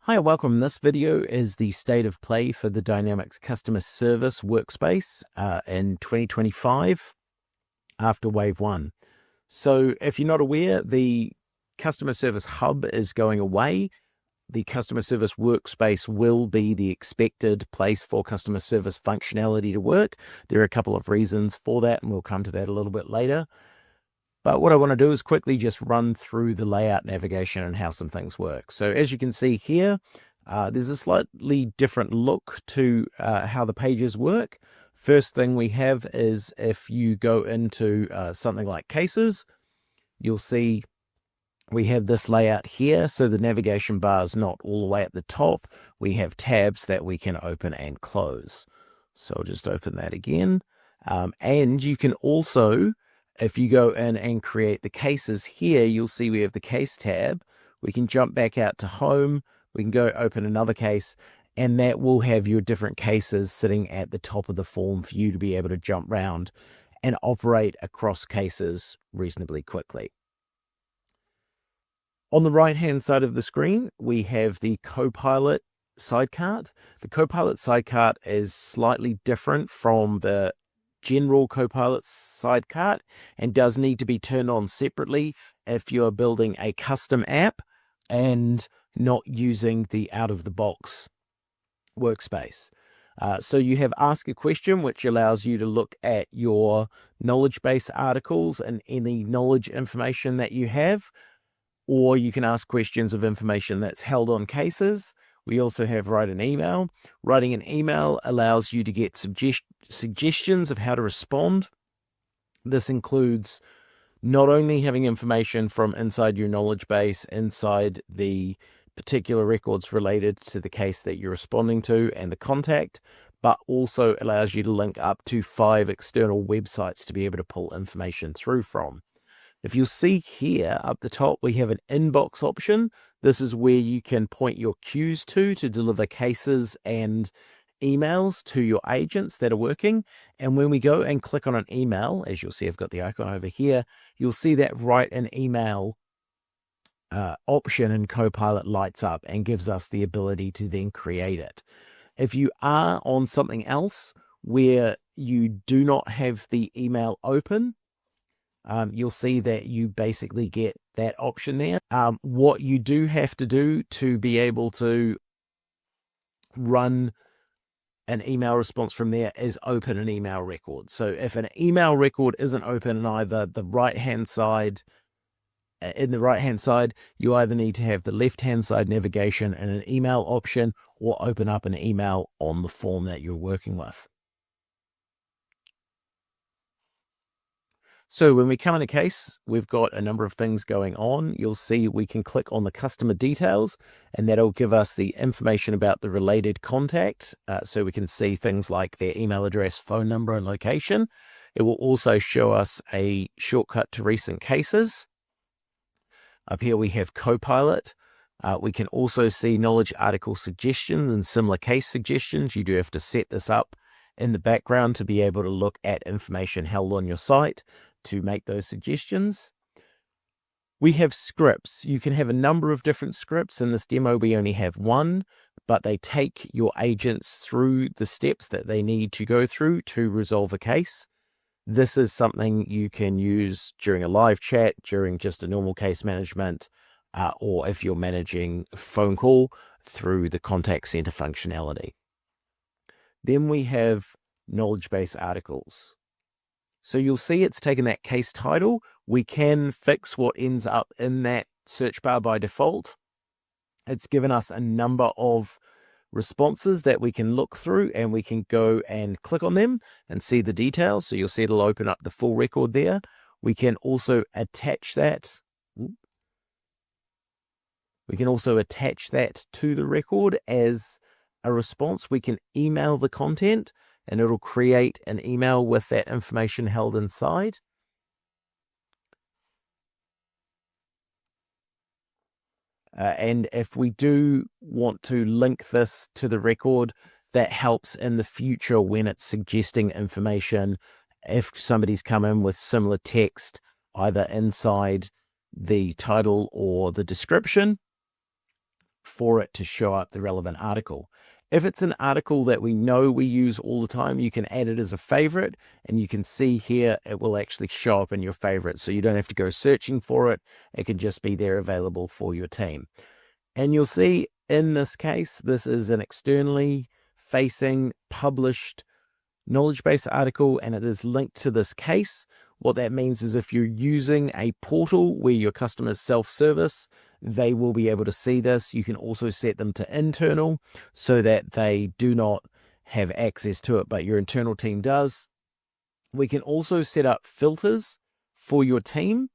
Hi and welcome. This video is the state of play for the Dynamics Customer Service Workspace in 2025 after Wave 1. So if you're not aware, the Customer Service Hub is going away. The Customer Service Workspace will be the expected place for customer service functionality to work. There are a couple of reasons for that, and we'll come to that a little bit later. But what I want to do is quickly just run through the layout, navigation, and how some things work. So as you can see here, there's a slightly different look to how the pages work. First thing we have is if you go into something like cases, you'll see we have this layout here. So the navigation bar is not all the way at the top. We have tabs that we can open and close. So I'll just open that again. And you can also, if you go in and create the cases here, you'll see we have the case tab. We can jump back out to home. We can go open another case, and that will have your different cases sitting at the top of the form for you to be able to jump around and operate across cases reasonably quickly. On the right-hand side of the screen, we have the Copilot sidecart. The Copilot sidecart is slightly different from the general Copilot sidecart and does need to be turned on separately if you're building a custom app and not using the out-of-the-box workspace. So you have Ask a Question, which allows you to look at your knowledge base articles and any knowledge information that you have, or you can ask questions of information that's held on cases. We also have Write an Email. Writing an email allows you to get suggestions of how to respond. This includes not only having information from inside your knowledge base, inside the particular records related to the case that you're responding to and the contact, but also allows you to link up to 5 external websites to be able to pull information through from. If you'll see here up the top, we have an inbox option. This is where you can point your queues to deliver cases and emails to your agents that are working. And when we go and click on an email, as you'll see, I've got the icon over here, you'll see that Write an Email option in Copilot lights up and gives us the ability to then create it. If you are on something else where you do not have the email open, you'll see that you basically get that option there. What you do have to do to be able to run an email response from there is open an email record. So if an email record isn't open in either the right-hand side, you either need to have the left-hand side navigation and an email option, or open up an email on the form that you're working with. So when we come in a case, we've got a number of things going on. You'll see we can click on the customer details, and that'll give us the information about the related contact. So we can see things like their email address, phone number, and location. It will also show us a shortcut to recent cases. Up here we have Copilot. We can also see knowledge article suggestions and similar case suggestions. You do have to set this up in the background to be able to look at information held on your site to make those suggestions. We have scripts. You can have a number of different scripts. In this demo, we only have one, but they take your agents through the steps that they need to go through to resolve a case. This is something you can use during a live chat, during just a normal case management, or if you're managing a phone call through the contact center functionality. Then we have knowledge base articles. So you'll see it's taken that case title. We can fix what ends up in that search bar by default. It's given us a number of responses that we can look through, and we can go and click on them and see the details. So you'll see it'll open up the full record there. We can also attach that. We can also attach that to the record as a response. We can email the content, and it'll create an email with that information held inside. And if we do want to link this to the record, that helps in the future when it's suggesting information. If somebody's come in with similar text, either inside the title or the description, for it to show up the relevant article. If it's an article that we know we use all the time, you can add it as a favorite, and you can see here it will actually show up in your favorites. So you don't have to go searching for it. It can just be there available for your team. And you'll see in this case, this is an externally facing published knowledge base article, and it is linked to this case. What that means is if you're using a portal where your customers self-service, they will be able to see this. You can also set them to internal so that they do not have access to it, but your internal team does. We can also set up filters for your team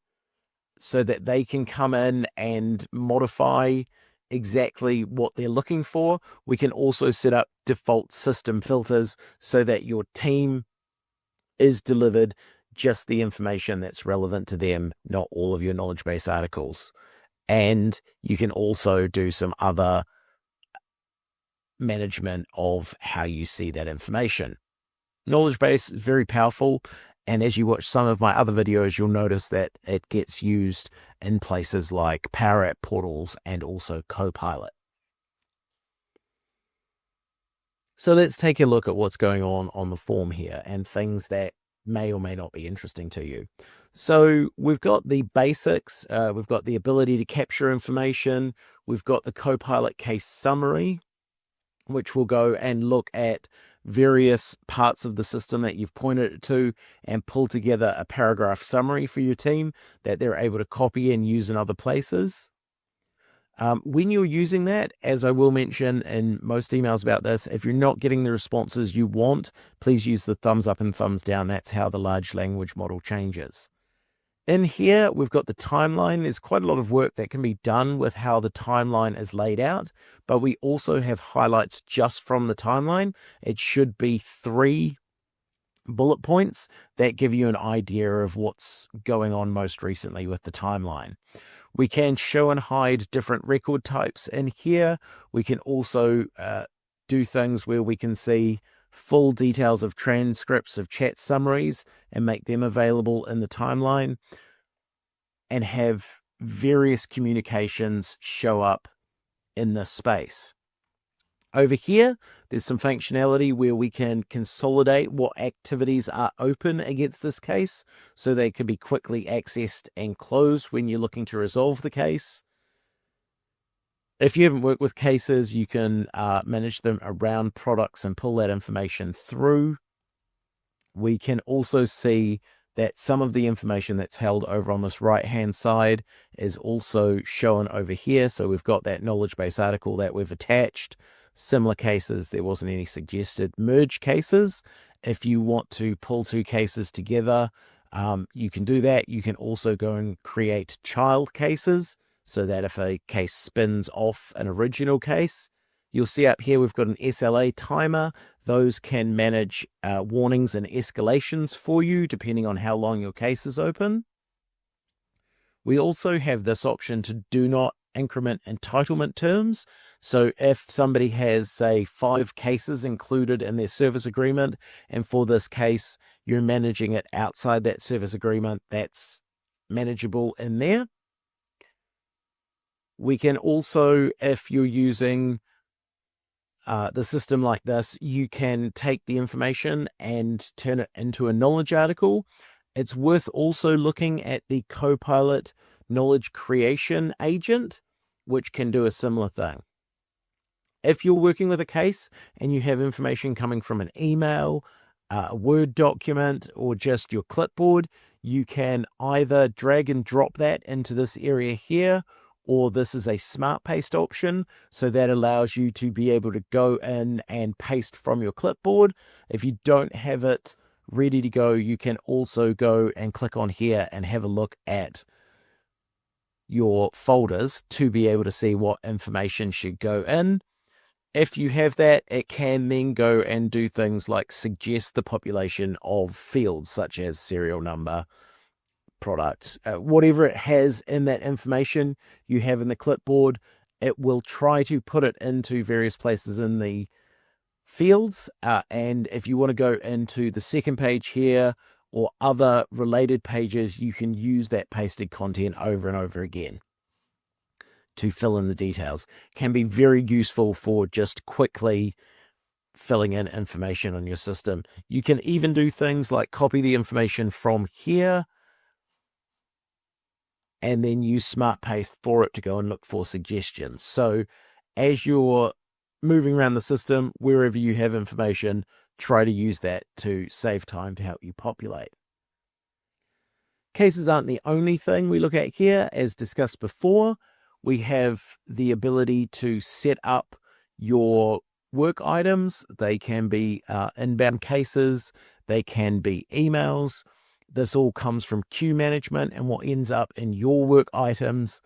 so that they can come in and modify exactly what they're looking for. We can also set up default system filters so that your team is delivered just the information that's relevant to them, not all of your knowledge base articles. And you can also do some other management of how you see that information. Knowledge base is very powerful. And as you watch some of my other videos, you'll notice that it gets used in places like Power App portals and also Copilot. So let's take a look at what's going on the form here and things that may or may not be interesting to you. So we've got the basics, we've got the ability to capture information, we've got the Copilot case summary, which will go and look at various parts of the system that you've pointed it to and pull together a paragraph summary for your team that they're able to copy and use in other places. When you're using that, as I will mention in most emails about this, if you're not getting the responses you want, please use the thumbs up and thumbs down. That's how the large language model changes. In here, we've got the timeline. There's quite a lot of work that can be done with how the timeline is laid out, but we also have highlights just from the timeline. It should be 3 bullet points that give you an idea of what's going on most recently with the timeline. We can show and hide different record types in here. We can also do things where we can see full details of transcripts of chat summaries and make them available in the timeline, and have various communications show up in this space. Over here, there's some functionality where we can consolidate what activities are open against this case so they can be quickly accessed and closed when you're looking to resolve the case. If you haven't worked with cases, you can manage them around products and pull that information through. We can also see that some of the information that's held over on this right-hand side is also shown over here. So we've got that knowledge base article that we've attached. Similar cases, there wasn't any suggested merge cases. If you want to pull 2 cases together, you can do that. You can also go and create child cases so that if a case spins off an original case, you'll see up here we've got an SLA timer. Those can manage warnings and escalations for you depending on how long your case is open. We also have this option to do not increment entitlement terms. So if somebody has, say, 5 cases included in their service agreement, and for this case, you're managing it outside that service agreement, that's manageable in there. We can also, if you're using the system like this, you can take the information and turn it into a knowledge article. It's worth also looking at the Copilot knowledge creation agent, which can do a similar thing. If you're working with a case and you have information coming from an email, a Word document, or just your clipboard, you can either drag and drop that into this area here, or this is a smart paste option. So that allows you to be able to go in and paste from your clipboard. If you don't have it ready to go, you can also go and click on here and have a look at your folders to be able to see what information should go in. If you have that, it can then go and do things like suggest the population of fields such as serial number, product, whatever it has in that information you have in the clipboard. It will try to put it into various places in the fields. And if you want to go into the second page here or other related pages, you can use that pasted content over and over again. to fill in the details. Can be very useful for just quickly filling in information on your system. You can even do things like copy the information from here and then use Smart Paste for it to go and look for suggestions. So as you're moving around the system, wherever you have information, try to use that to save time to help you populate. Cases aren't the only thing we look at here. As discussed before, we have the ability to set up your work items. They can be inbound cases, they can be emails. This all comes from queue management, and what ends up in your work items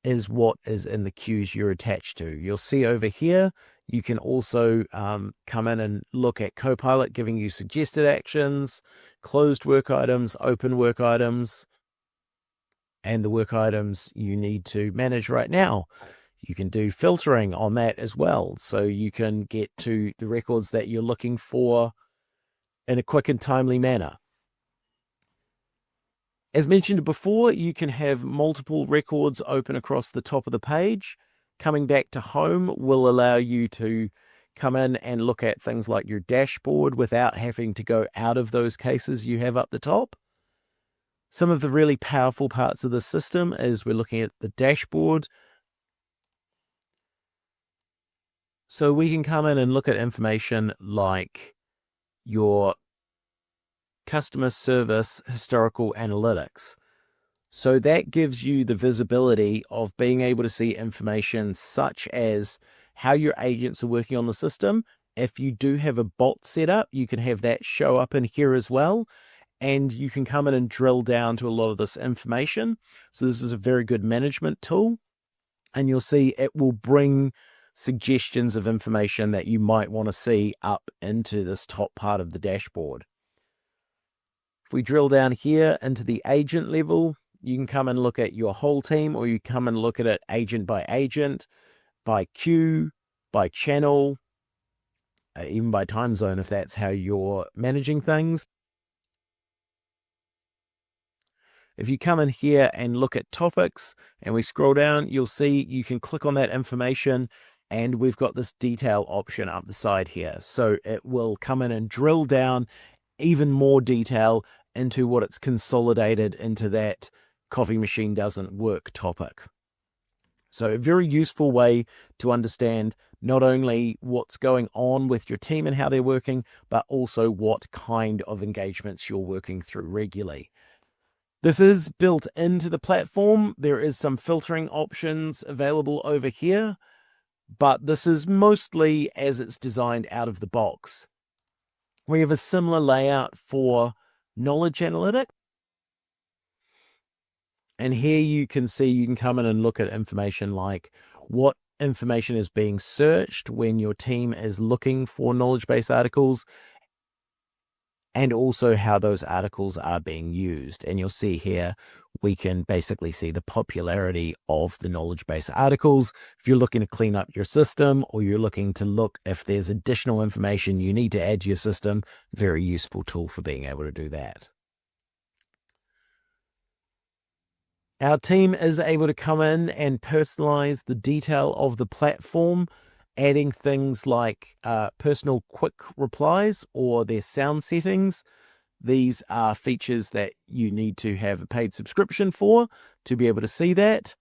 is what is in the queues you're attached to. You'll see over here, you can also come in and look at Copilot giving you suggested actions, closed work items, open work items, and the work items you need to manage right now. You can do filtering on that as well, so you can get to the records that you're looking for in a quick and timely manner. As mentioned before, you can have multiple records open across the top of the page. Coming back to home will allow you to come in and look at things like your dashboard without having to go out of those cases you have up the top. Some of the really powerful parts of the system is we're looking at the dashboard. So we can come in and look at information like your customer service historical analytics. So that gives you the visibility of being able to see information such as how your agents are working on the system. If you do have a bot set up, you can have that show up in here as well. And you can come in and drill down to a lot of this information. So this is a very good management tool. And you'll see it will bring suggestions of information that you might want to see up into this top part of the dashboard. If we drill down here into the agent level, you can come and look at your whole team, or you come and look at it agent by agent, by queue, by channel, even by time zone if that's how you're managing things. If you come in here and look at topics and we scroll down, you'll see you can click on that information and we've got this detail option up the side here. So it will come in and drill down even more detail into what it's consolidated into that coffee machine doesn't work topic. So a very useful way to understand not only what's going on with your team and how they're working, but also what kind of engagements you're working through regularly. This is built into the platform. There is some filtering options available over here, but this is mostly as it's designed out of the box. We have a similar layout for knowledge analytics. And here you can see, you can come in and look at information like what information is being searched when your team is looking for knowledge-based articles, and also how those articles are being used. And you'll see here, we can basically see the popularity of the knowledge-based articles. If you're looking to clean up your system, or you're looking to look if there's additional information you need to add to your system, very useful tool for being able to do that. Our team is able to come in and personalize the detail of the platform, adding things like personal quick replies or their sound settings. These are features that you need to have a paid subscription for to be able to see that.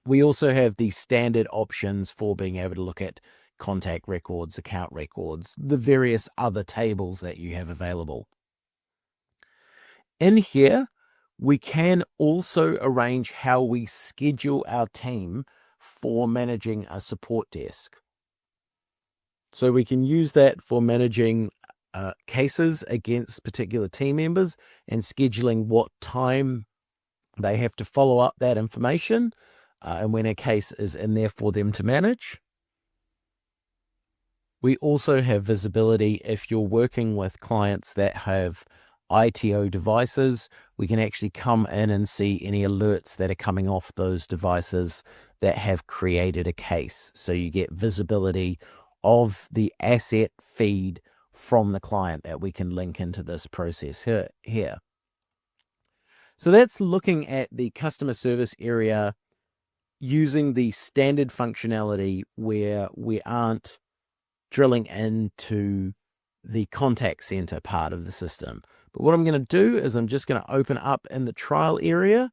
We also have the standard options for being able to look at contact records, account records, the various other tables that you have available. In here, we can also arrange how we schedule our team for managing a support desk. So we can use that for managing cases against particular team members and scheduling what time they have to follow up that information and when a case is in there for them to manage. We also have visibility if you're working with clients that have ITO devices. We can actually come in and see any alerts that are coming off those devices that have created a case. So you get visibility of the asset feed from the client that we can link into this process here. So that's looking at the customer service area using the standard functionality where we aren't drilling into the contact center part of the system. But what I'm going to do is I'm just going to open up in the trial area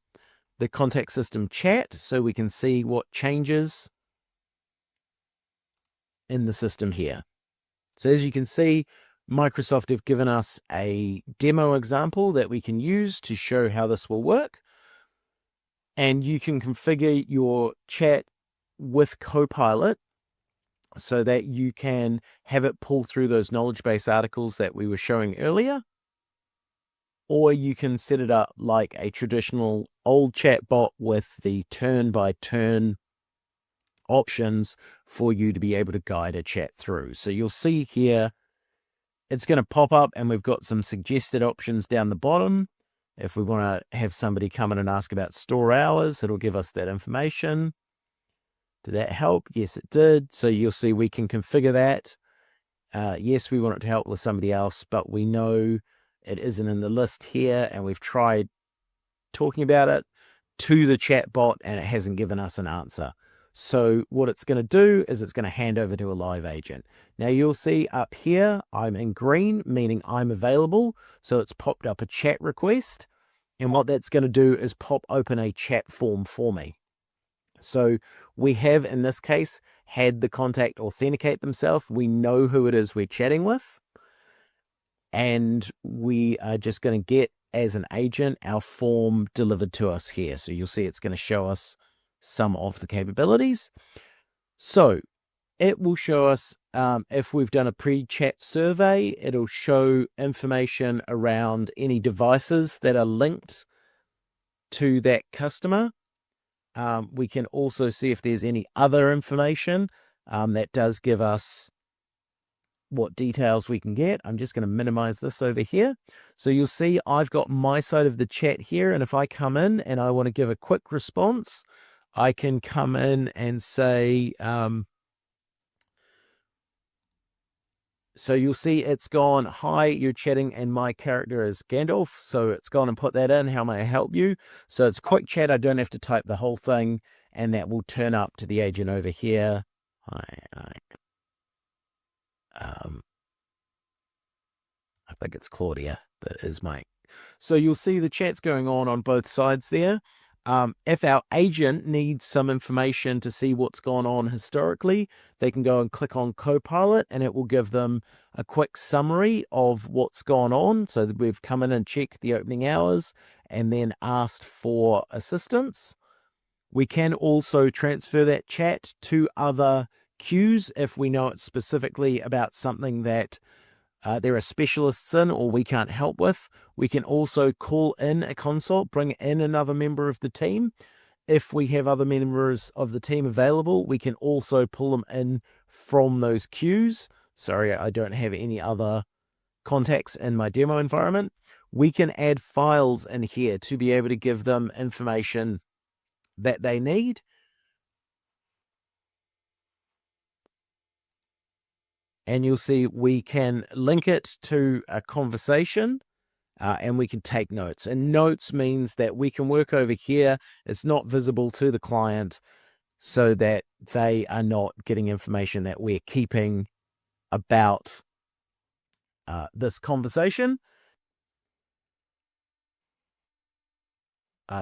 the contact system chat so we can see what changes in the system here. So as you can see, Microsoft have given us a demo example that we can use to show how this will work. And you can configure your chat with Copilot so that you can have it pull through those knowledge base articles that we were showing earlier. Or you can set it up like a traditional old chatbot with the turn-by-turn options for you to be able to guide a chat through. So you'll see here, it's going to pop up and we've got some suggested options down the bottom. If we want to have somebody come in and ask about store hours, it'll give us that information. Did that help? Yes, it did. So you'll see we can configure that. Yes, we want it to help with somebody else, but we know it isn't in the list here, and we've tried talking about it to the chat bot and it hasn't given us an answer. So what it's going to do is it's going to hand over to a live agent. Now you'll see up here, I'm in green, meaning I'm available. So it's popped up a chat request. And what that's going to do is pop open a chat form for me. So we have, in this case, had the contact authenticate themselves. We know who it is we're chatting with. And we are just going to get, as an agent, our form delivered to us here. So you'll see it's going to show us some of the capabilities. So it will show us if we've done a pre-chat survey, it'll show information around any devices that are linked to that customer. We can also see if there's any other information that does give us what details we can get. I'm just going to minimize this over here. So you'll see I've got my side of the chat here. And if I come in and I want to give a quick response, I can come in and say, so you'll see it's gone, hi, you're chatting and my character is Gandalf. So it's gone and put that in, how may I help you? So it's a quick chat. I don't have to type the whole thing, and that will turn up to the agent over here. I think it's Claudia that is Mike. So you'll see the chat's going on both sides there. If our agent needs some information to see what's gone on historically, they can go and click on Copilot and it will give them a quick summary of what's gone on. So that we've come in and checked the opening hours and then asked for assistance. We can also transfer that chat to other queues if we know it's specifically about something that there are specialists in or we can't help with. We can also call in a consult, bring in another member of the team. If we have other members of the team available, we can also pull them in from those queues. Sorry, I don't have any other contacts in my demo environment. We can add files in here to be able to give them information that they need. And you'll see we can link it to a conversation and we can take notes. And notes means that we can work over here. It's not visible to the client so that they are not getting information that we're keeping about this conversation.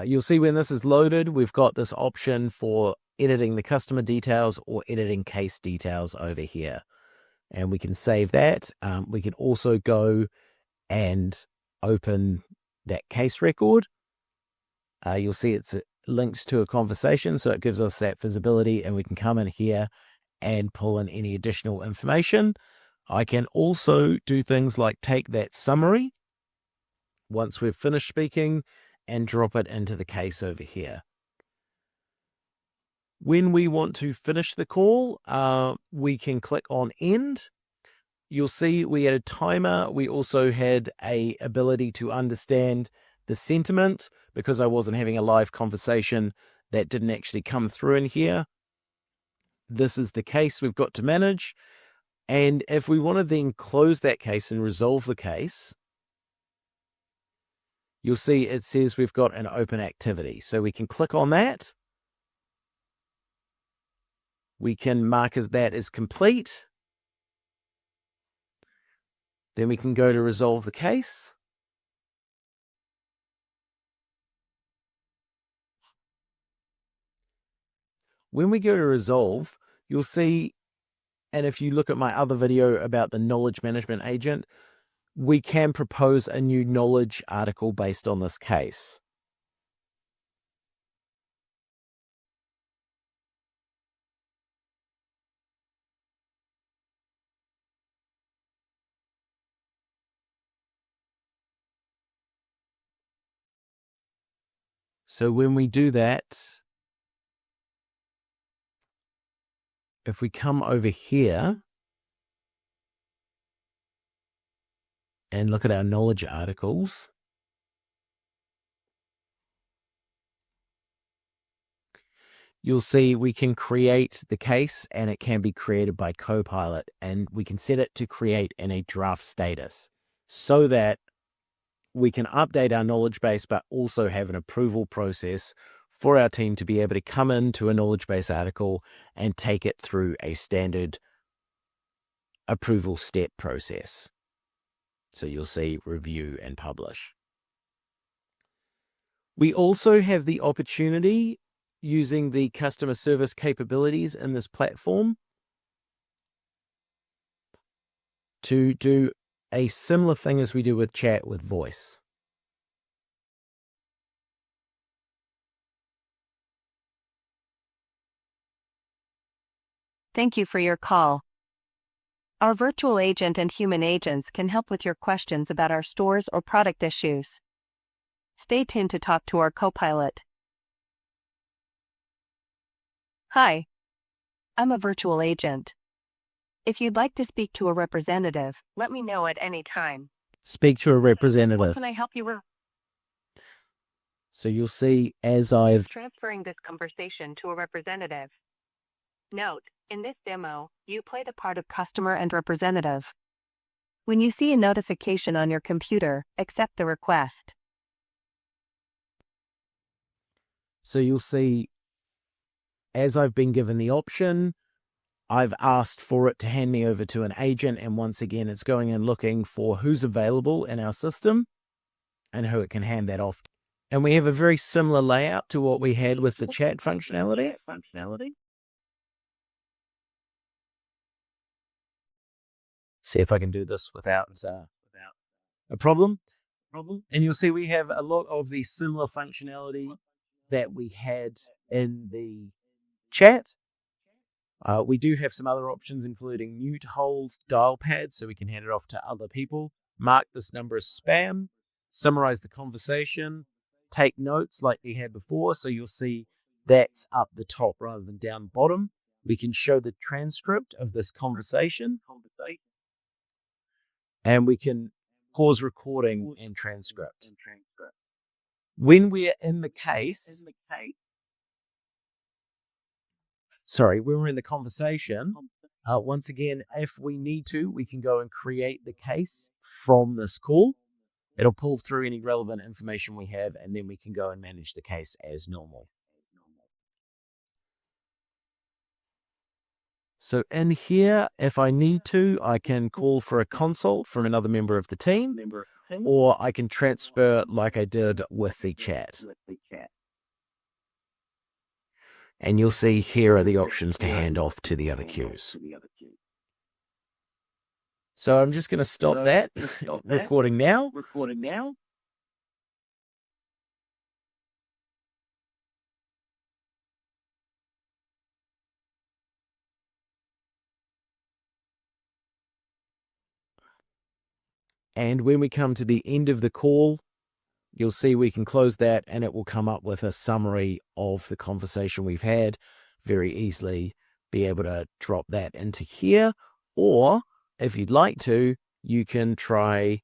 You'll see when this is loaded, we've got this option for editing the customer details or editing case details over here. And we can save that. We can also go and open that case record. You'll see it's linked to a conversation, so it gives us that visibility, and we can come in here and pull in any additional information. I can also do things like take that summary once we've finished speaking and drop it into the case over here. When we want to finish the call, we can click on end. You'll see we had a timer. We also had a ability to understand the sentiment because I wasn't having a live conversation. That didn't actually come through in here. This is the case we've got to manage. And if we want to then close that case and resolve the case, you'll see it says we've got an open activity. So we can click on that. We can mark that as complete. Then we can go to resolve the case. When we go to resolve, you'll see, and if you look at my other video about the knowledge management agent, we can propose a new knowledge article based on this case. So when we do that, if we come over here and look at our knowledge articles, you'll see we can create the case and it can be created by Copilot, and we can set it to create in a draft status so that we can update our knowledge base, but also have an approval process for our team to be able to come into a knowledge base article and take it through a standard approval step process. So you'll see review and publish. We also have the opportunity, using the customer service capabilities in this platform, to do a similar thing as we do with chat with voice. Thank you for your call. Our virtual agent and human agents can help with your questions about our stores or product issues. Stay tuned to talk to our Copilot. Hi, I'm a virtual agent. If you'd like to speak to a representative, let me know at any time. Speak to a representative. What can I help you with? So you'll see as I've Transferring this conversation to a representative. Note, in this demo, you play the part of customer and representative. When you see a notification on your computer, accept the request. So you'll see, as I've been given the option, I've asked for it to hand me over to an agent, and once again, it's going and looking for who's available in our system and who it can hand that off. And we have a very similar layout to what we had with the chat functionality. See if I can do this without a problem. And you'll see we have a lot of the similar functionality that we had in the chat. We do have some other options, including mute holds, dial pads, so we can hand it off to other people, mark this number as spam, summarize the conversation, take notes like we had before, so you'll see that's up the top rather than down bottom. We can show the transcript of this conversation, and we can pause recording and transcript. When we're in the case, when we're in the conversation, once again, if we need to, we can go and create the case from this call. It'll pull through any relevant information we have, and then we can go and manage the case as normal. So in here, if I need to, I can call for a consult from another member of the team, or I can transfer like I did with the chat. And you'll see here are the options to hand off to the other queues. So I'm just going to stop that recording now. And when we come to the end of the call, you'll see we can close that and it will come up with a summary of the conversation we've had. Very easily be able to drop that into here. Or if you'd like to, you can try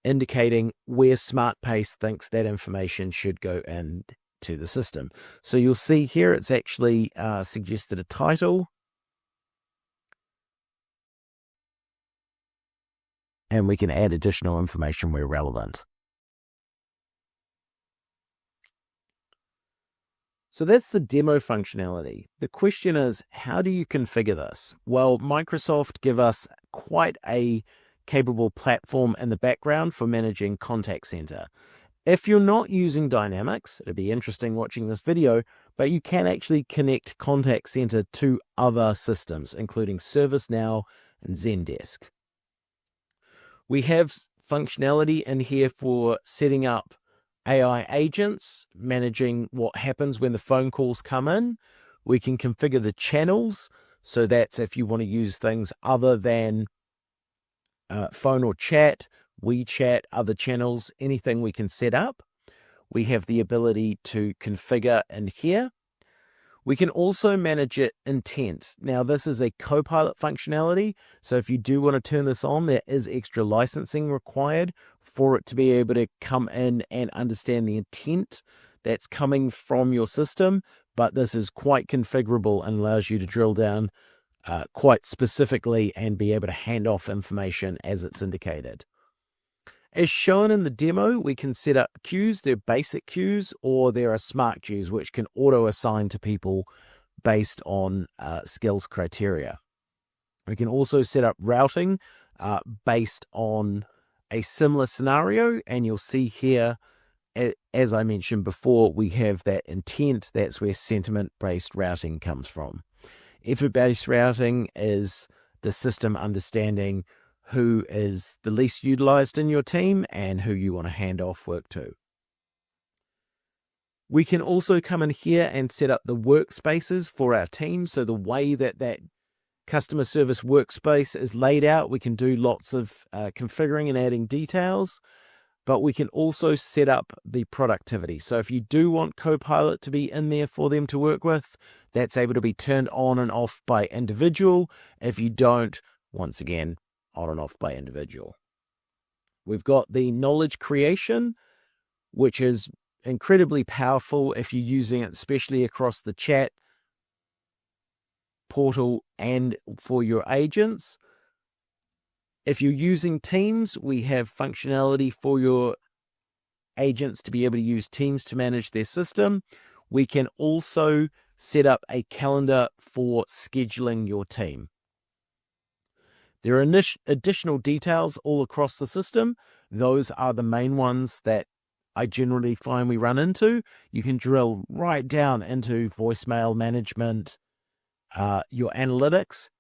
indicating where SmartPace thinks that information should go into the system. So you'll see here it's actually suggested a title. And we can add additional information where relevant. So that's the demo functionality. The question is, how do you configure this? Well, Microsoft give us quite a capable platform in the background for managing contact center. If you're not using Dynamics, it'd be interesting watching this video, but you can actually connect contact center to other systems, including ServiceNow and Zendesk. We have functionality in here for setting up AI agents, managing what happens when the phone calls come in. We can configure the channels. So that's if you want to use things other than phone or chat, WeChat, other channels, anything we can set up. We have the ability to configure in here. We can also manage it intent. Now, this is a Copilot functionality. So if you do want to turn this on, there is extra licensing required for it to be able to come in and understand the intent that's coming from your system. But this is quite configurable and allows you to drill down quite specifically and be able to hand off information as it's indicated. As shown in the demo, we can set up queues. They're basic queues, or there are smart queues, which can auto-assign to people based on skills criteria. We can also set up routing based on a similar scenario, and you'll see here, as I mentioned before, we have that intent. That's where sentiment-based routing comes from. Effort-based routing is the system understanding who is the least utilized in your team and who you want to hand off work to. We can also come in here and set up the workspaces for our team. So the way that Customer Service Workspace is laid out, we can do lots of configuring and adding details, but we can also set up the productivity. So if you do want Copilot to be in there for them to work with, that's able to be turned on and off by individual. If you don't, once again, on and off by individual. We've got the knowledge creation, which is incredibly powerful if you're using it, especially across the chat portal and for your agents. If you're using Teams, we have functionality for your agents to be able to use Teams to manage their system. We can also set up a calendar for scheduling your team. There are additional details all across the system. Those are the main ones that I generally find we run into. You can drill right down into voicemail management, your analytics.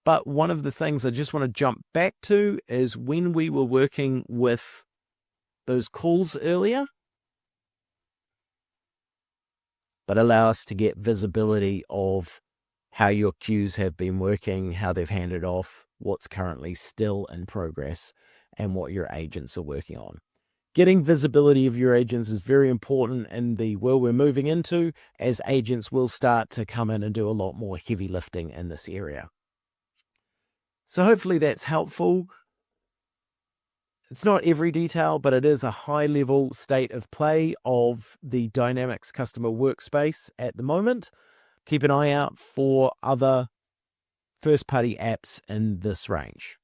But one of the things I just want to jump back to is when we were working with those calls earlier, but allow us to get visibility of how your queues have been working, how they've handed off, what's currently still in progress, and what your agents are working on. Getting visibility of your agents is very important in the world we're moving into, as agents will start to come in and do a lot more heavy lifting in this area. So hopefully that's helpful. It's not every detail, but it is a high-level state of play of the Dynamics Customer Workspace at the moment. Keep an eye out for other first-party apps in this range.